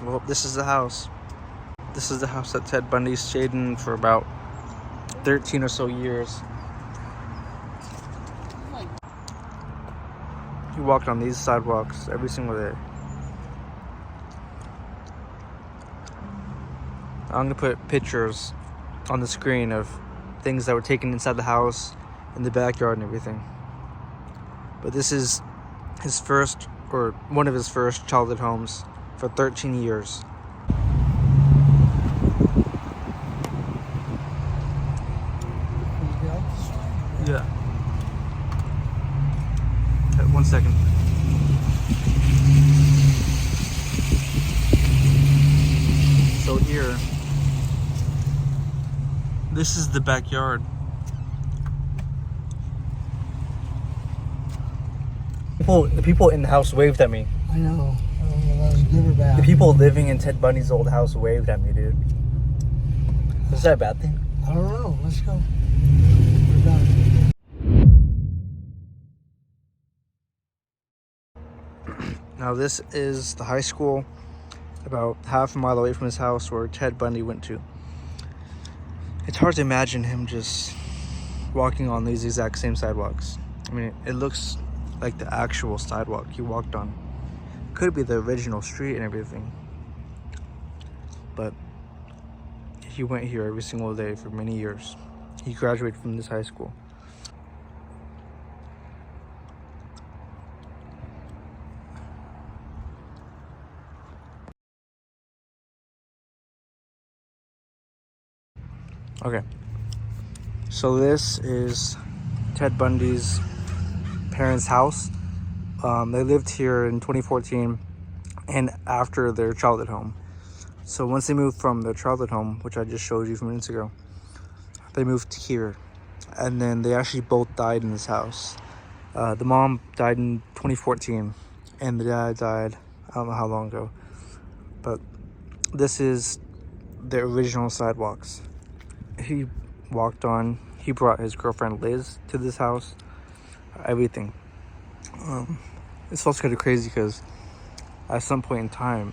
Well, this is the house. This is the house that Ted Bundy stayed in for about 13 or so years. He walked on these sidewalks every single day. I'm gonna put pictures on the screen of things that were taken inside the house, in the backyard and everything. But this is his first, or one of his first childhood homes for 13 years. Yeah. Okay, 1 second. So here, this is the backyard. The people in the house waved at me. I know. I don't know if that was good or bad. The people living in Ted Bundy's old house waved at me, dude. Was that a bad thing? I don't know. Let's go. We're done. Now this is the high school about half a mile away from his house where Ted Bundy went to. It's hard to imagine him just walking on these exact same sidewalks. I mean, it looks like the actual sidewalk he walked on. Could be the original street and everything. But he went here every single day for many years. He graduated from this high school. Okay, so this is Ted Bundy's parents' house. They lived here in 2014 and after their childhood home. So once they moved from their childhood home, which I just showed you a few minutes ago, they moved here. And then they actually both died in this house. The mom died in 2014 and the dad died, I don't know how long ago. But this is the original sidewalks he walked on. He brought his girlfriend Liz to this house, everything. It's also kind of crazy because at some point in time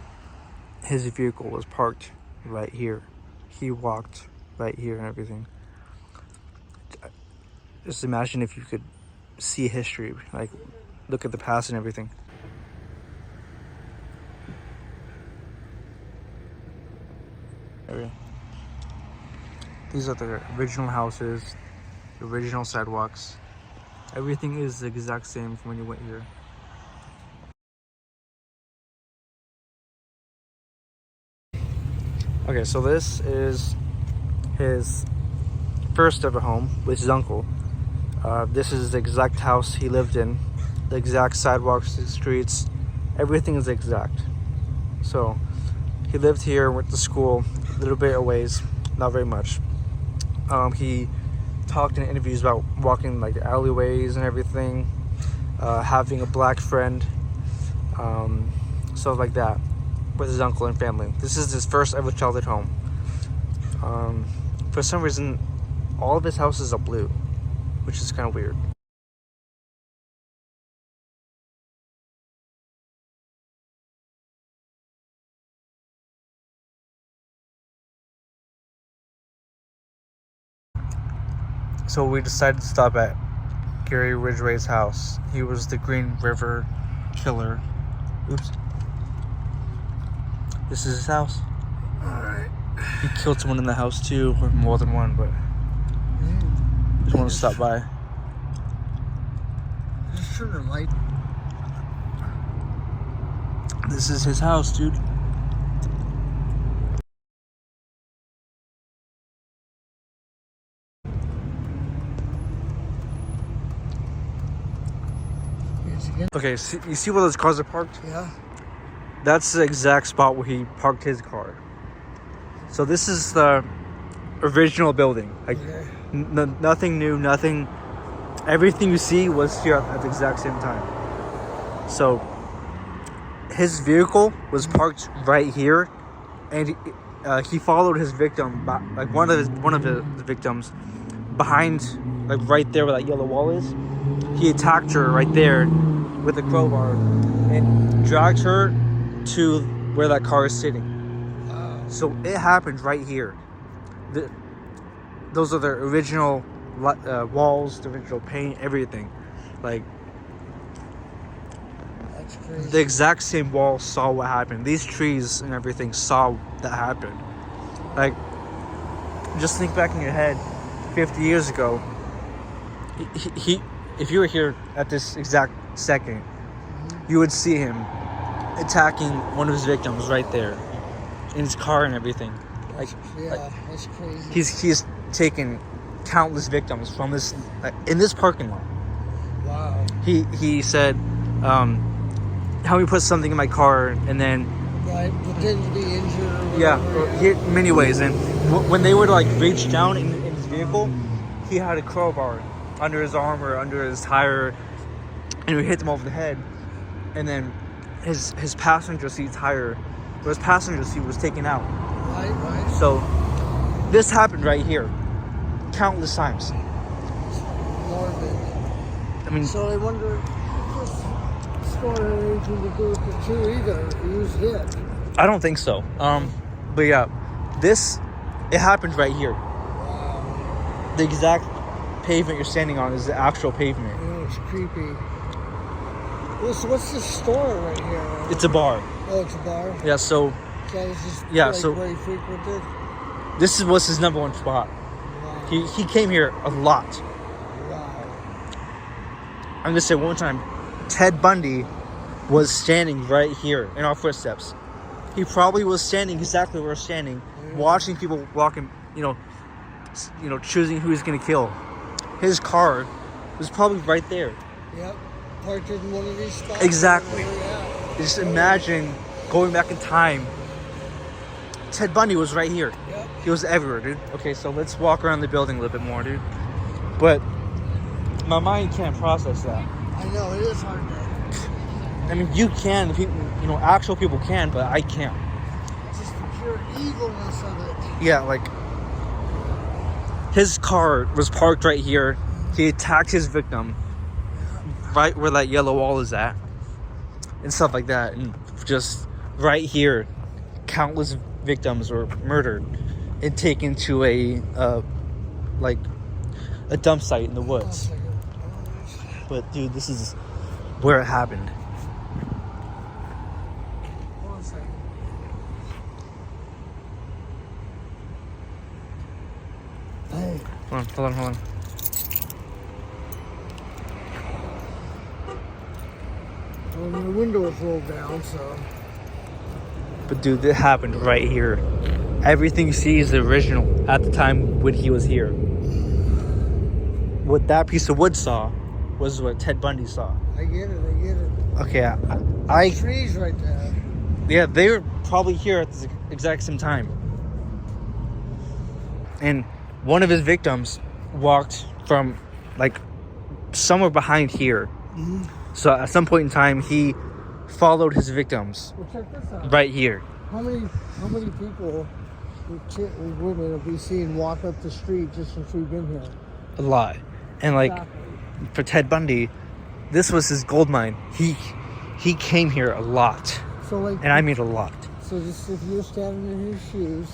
his vehicle was parked right here. He walked right here and everything. Just imagine if you could see history, like look at the past and everything. These are the original houses, the original sidewalks. Everything is the exact same from when you went here. Okay, so this is his first ever home with his uncle. This is the exact house he lived in. The exact sidewalks, the streets, everything is exact. So he lived here, went to school a little bit a ways, not very much. He talked in interviews about walking like the alleyways and everything, having a black friend, stuff like that, with his uncle and family. This is his first ever childhood home. For some reason, all of his houses are blue, which is kind of weird. So we decided to stop at Gary Ridgway's house. He was the Green River killer. Oops. This is his house. Alright. He killed someone in the house too, or more than one, but just want to stop by. Just turn the light. This is his house, dude. Okay, see, you see where those cars are parked? Yeah. That's the exact spot where he parked his car. So this is the original building. Like, Okay. Nothing new, nothing. Everything you see was here at the exact same time. So his vehicle was parked right here, and he followed his victim, like one of the victims, behind, like right there where that yellow wall is. He attacked her right there with a crowbar and dragged her to where that car is sitting. Wow. So it happened right here. Those are the original walls, the original paint, everything. Like, That's crazy. the exact same wall saw what happened. These trees and everything saw that happen. Like, just think back in your head, 50 years ago, he if you were here at this exact second, you would see him attacking one of his victims right there in his car and everything. Like, That's crazy. he's taken countless victims from this in this parking lot. Wow. He said, help me put something in my car, and then Right, pretend to be injured or whatever. yeah, many ways. And when they would like reach down in his vehicle, he had a crowbar under his arm or under his tire, and he would hit them over the head. And then his passenger seat tire, or his passenger seat was taken out. Right. So this happened right here, countless times. Morbid. I mean, So I wonder if this story had anything to do with the two either. He was hit. I don't think so. But yeah, it happened right here. Wow. The exact pavement you're standing on is the actual pavement. Oh, it's creepy. What's this store right here? It's a bar. Oh, it's a bar? Yeah, so So this is where he frequented? this was his number one spot. Wow. He came here a lot. Wow. I'm gonna say one time, Ted Bundy was standing right here in our footsteps. He probably was standing exactly where we're standing, watching people walking, choosing who he's gonna kill. His car was probably right there. Yep. Parked in one of these spots. Exactly. Yeah. Just imagine going back in time. Ted Bundy was right here. Yep. He was everywhere, dude. Okay, so let's walk around the building a little bit more, dude. But my mind can't process that. I know, it is hard to. I mean, you can, people, actual people can, but I can't. Just the pure evilness of it. Yeah, like, his car was parked right here. He attacked his victim right where that yellow wall is at, and stuff like that. And just right here, countless victims were murdered and taken to a dump site in the woods. But dude, this is where it happened. Hold on a second. Hey. Hold on. Well, the window was rolled down, so. But dude, it happened right here. Everything you see is the original at the time when he was here. What that piece of wood saw was what Ted Bundy saw. I get it. Okay, Trees right there. yeah, they were probably here at the exact same time. And one of his victims walked from like somewhere behind here. Mm-hmm. So at some point in time, he followed his victims Well, check this out. right here. How many people with women have we seen walk up the street just since we've been here? A lot. And like Exactly. for Ted Bundy, this was his gold mine. He came here a lot. So like, And I mean a lot. so just if you're standing in his shoes,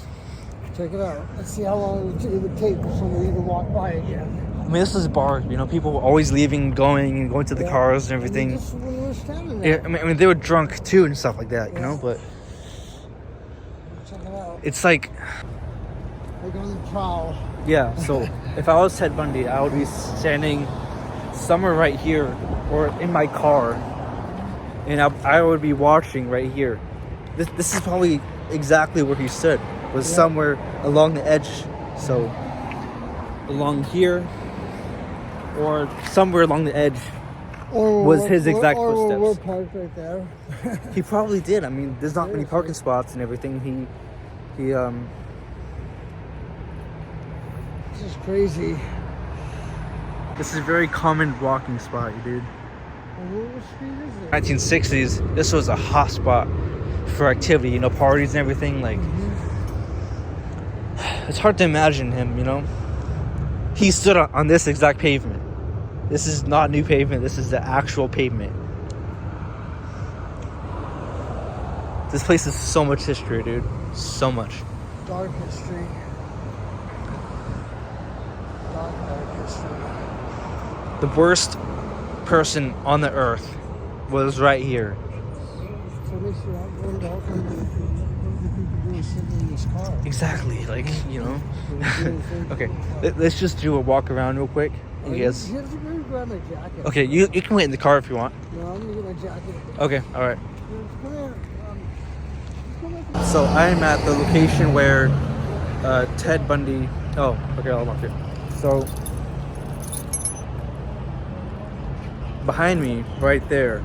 check it out. Let's see how long it would take for somebody to walk by again. I mean, this is a bar. People were always leaving, going to the cars and everything. Just when we were standing there. Yeah, I mean, they were drunk too and stuff like that, but Check it out. it's like, Like on the prowl. yeah, so if I was Ted Bundy, I would be standing somewhere right here or in my car, and I would be watching right here. This is probably exactly where he stood, was somewhere along the edge, so along here or somewhere along the edge. Or Was his exact or footsteps. we're parked right there. He probably did. I mean, there's not many parking spots and everything. He This is crazy. This is a very common walking spot, dude. What street is it? 1960s, this was a hot spot for activity, parties and everything. Like, it's hard to imagine him, He stood on this exact pavement. This is not new pavement. This is the actual pavement. This place is so much history, dude. So much. Dark history. Dark history. The worst person on the earth was right here. So they should have what the people doing sitting in this car? Exactly, like, you know. Okay, let's just do a walk around real quick. You have to go grab my jacket. Okay, you can wait in the car if you want. No, I'm gonna get my jacket. Okay, all right. Come here. So I'm at the location where Ted Bundy. Oh, okay, I'll walk here. So behind me, right there,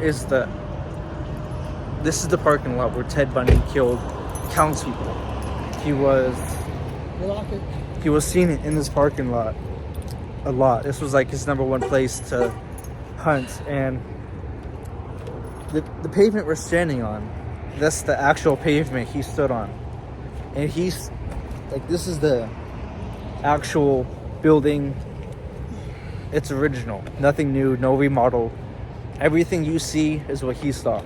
is this is the parking lot where Ted Bundy killed countless people. He was seen in this parking lot a lot. This was like his #1 place to hunt, and the pavement we're standing on, that's the actual pavement he stood on. And he's like, this is the actual building. It's original, nothing new, no remodel. Everything you see is what he saw.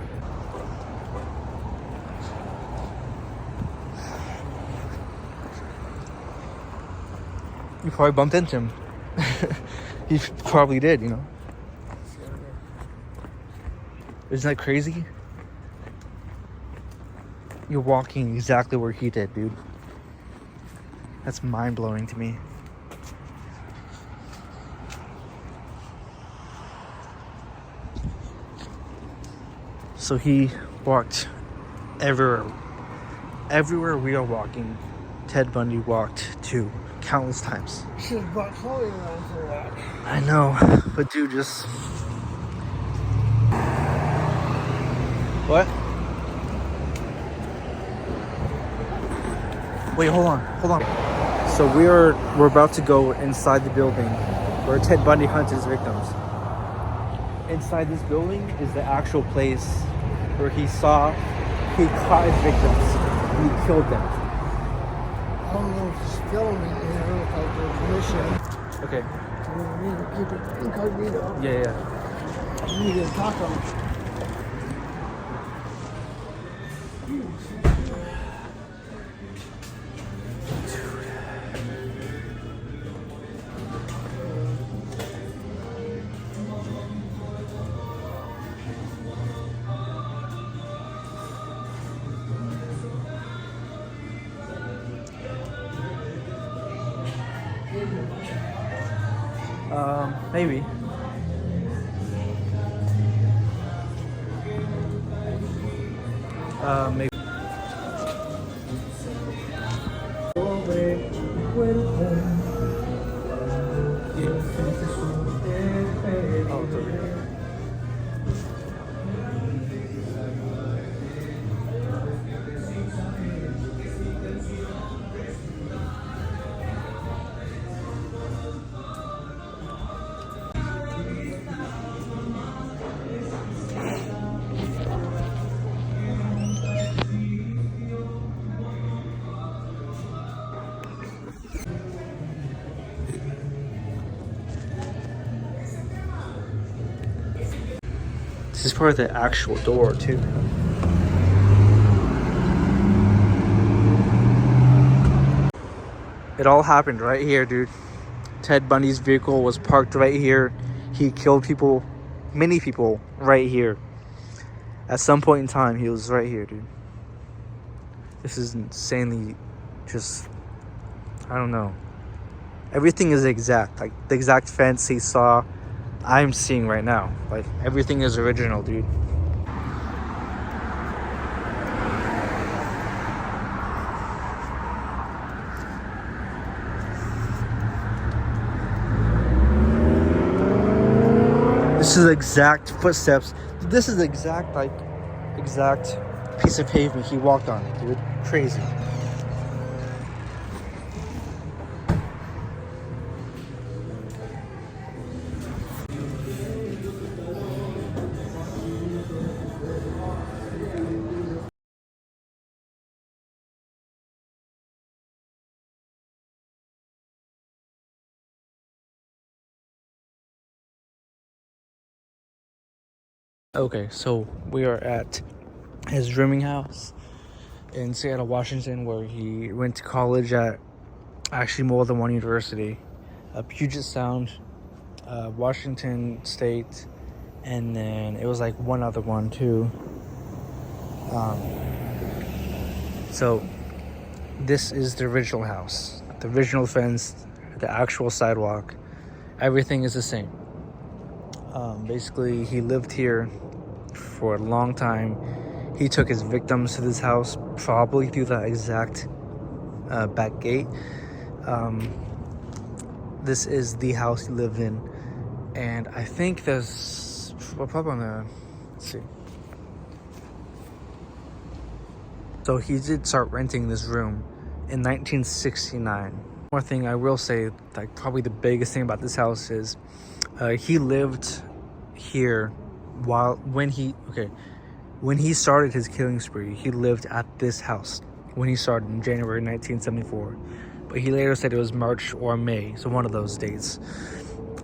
You probably bumped into him. He probably did, you know. Isn't that crazy? You're walking exactly where he did, dude. That's mind-blowing to me. So he walked everywhere. Everywhere we are walking, Ted Bundy walked to countless times. Should have brought Chloe around for that. I know, but dude, just... What? Wait, hold on. So we're about to go inside the building where Ted Bundy hunts his victims. Inside this building is the actual place where he caught his victims and he killed them. I don't know if it's filming here without their permission. Okay. We need to keep it incognito. Yeah. We need to talk to them. Maybe. Maybe. This is part of the actual door, too. It all happened right here, dude. Ted Bundy's vehicle was parked right here. He killed people, many people, right here. At some point in time, he was right here, dude. This is insanely just... I don't know. Everything is exact. Like, the exact fence he saw, I'm seeing right now. Like, everything is original, dude. This is exact footsteps. This is exact piece of pavement he walked on, dude. Crazy. Okay, so we are at his rooming house in Seattle, Washington, where he went to college at actually more than one university, Puget Sound, Washington State, and then it was like one other one too. So this is the original house, the original fence, the actual sidewalk. Everything is the same. Basically, he lived here for a long time. He took his victims to this house, probably through that exact back gate. This is the house he lived in, and I think there's, we're probably gonna, let's see. So he did start renting this room in 1969. One more thing I will say, like probably the biggest thing about this house is he lived here when he started his killing spree. He lived at this house when he started in January 1974, but he later said it was March or May, so one of those dates.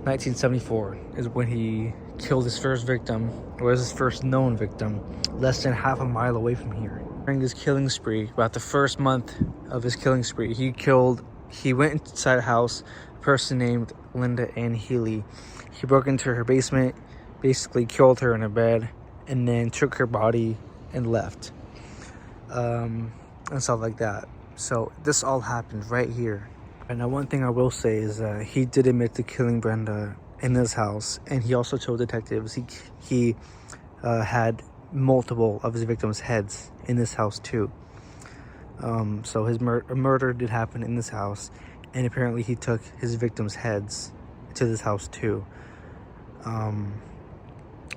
1974 is when he killed his first victim, or his first known victim, less than half a mile away from here. During his killing spree, about the first month of his killing spree, he went inside a house, a person named Linda Ann Healy. He broke into her basement, basically killed her in her bed, and then took her body and left. And stuff like that. So this all happened right here. And now one thing I will say is he did admit to killing Brenda in this house, and he also told detectives he had multiple of his victims' heads in this house too. So his murder did happen in this house, and apparently he took his victims' heads to this house too.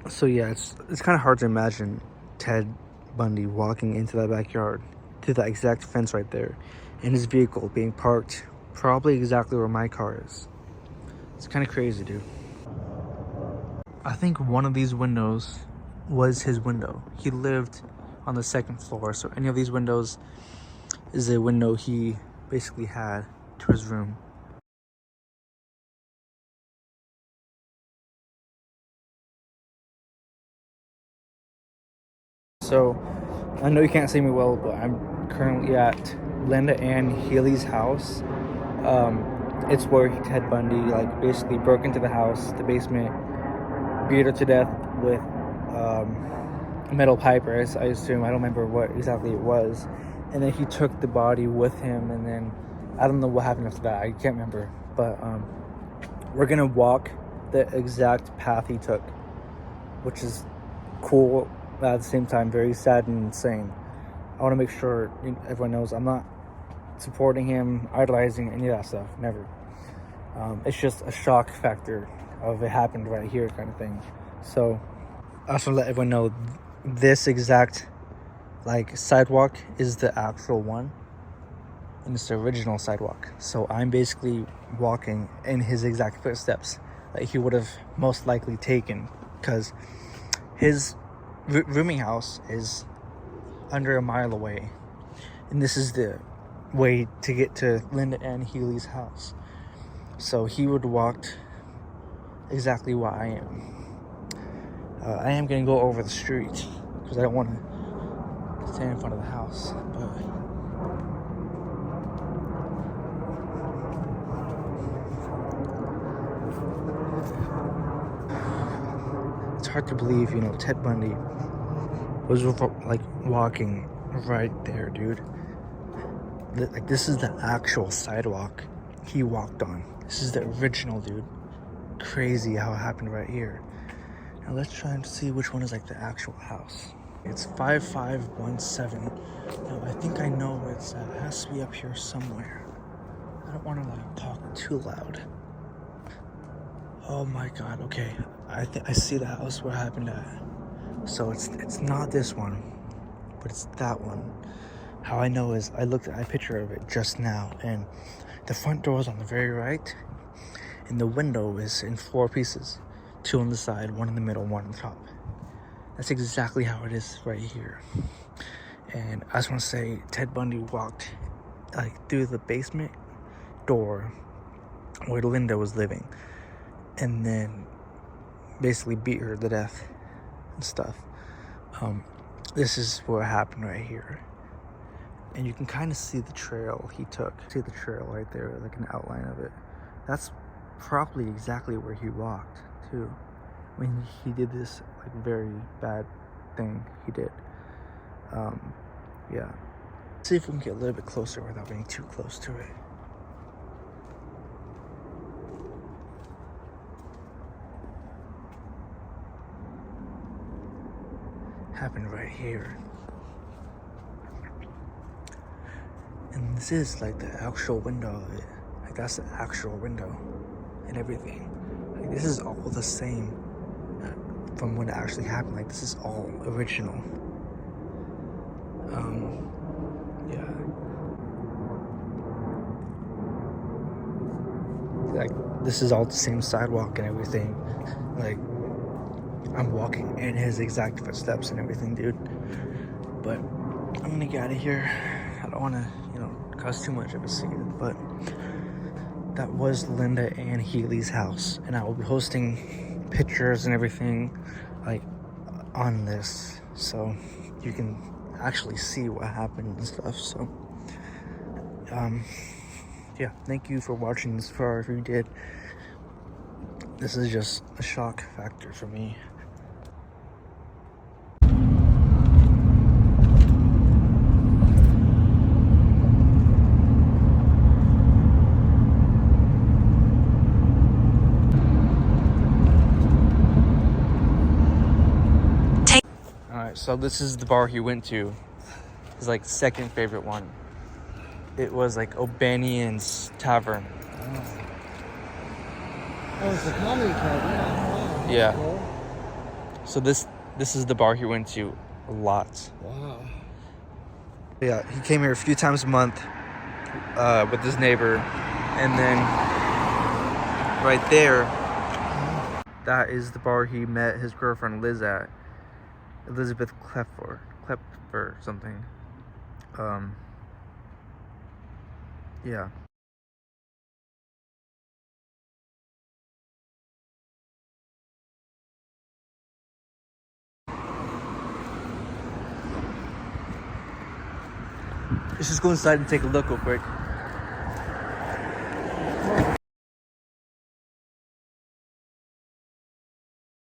So yeah, it's kind of hard to imagine Ted Bundy walking into that backyard, to that exact fence right there, and his vehicle being parked probably exactly where my car is. It's kind of crazy, dude. I think one of these windows was his window. He lived on the second floor, so any of these windows is a window he basically had to his room. So I know you can't see me well, but I'm currently at Linda Ann Healy's house. It's where Ted Bundy basically broke into the house, the basement, beat her to death with a metal pipe, I assume. I don't remember what exactly it was. And then he took the body with him, and then I don't know what happened after that. I can't remember. But we're gonna walk the exact path he took, which is cool, at the same time very sad and insane. I want to make sure everyone knows I'm not supporting him, idolizing any of that stuff. Never. It's just a shock factor of it happened right here kind of thing. So I also let everyone know this exact sidewalk is the actual one, and it's the original sidewalk. So I'm basically walking in his exact footsteps that he would have most likely taken, because his rooming house is under a mile away, and this is the way to get to Linda Ann Healy's house. So he would have walked exactly where I am. I am gonna go over the street because I don't want to stand in front of the house, but it's hard to believe, Ted Bundy was walking right there, dude. This is the actual sidewalk he walked on. This is the original, dude. Crazy how it happened right here. Now let's try and see which one is the actual house. It's 5517. Now I think I know it has to be up here somewhere. I don't want to talk too loud. Oh my god, okay. I see the house where it happened at. So it's not this one, but it's that one. How I know is I looked at a picture of it just now, and the front door is on the very right, and the window is in 4 pieces. 2 on the side, 1 in the middle, 1 on the top. That's exactly how it is right here. And I just want to say, Ted Bundy walked through the basement door where Linda was living, and then basically beat her to death and stuff. This is what happened right here. And you can kind of see the trail he took. See the trail right there, like an outline of it. That's probably exactly where he walked too, when he did this like very bad thing he did. Yeah. Let's see if we can get a little bit closer without being too close to it. Happened right here. And this is like the actual window of it. Like that's the actual window and everything. Like this is all the same from when it actually happened. Like this is all original. Yeah. Like this is all the same sidewalk and everything. Like I'm walking in his exact footsteps and everything, dude. But I'm gonna get out of here. I don't wanna, cause too much of a scene, but that was Linda and Healy's house, and I will be posting pictures and everything like on this, so you can actually see what happened and stuff. So yeah, thank you for watching this far. If you did, this is just a shock factor for me. Alright, so this is the bar he went to. His like second favorite one. It was like O'Banian's Tavern. Oh, it's a comedy club. Wow. Yeah. Cool. So this is the bar he went to a lot. Wow. Yeah, he came here a few times a month with his neighbor, and then right there, that is the bar he met his girlfriend Liz at. Elizabeth Klepfer something. Yeah. Let's just go inside and take a look real quick.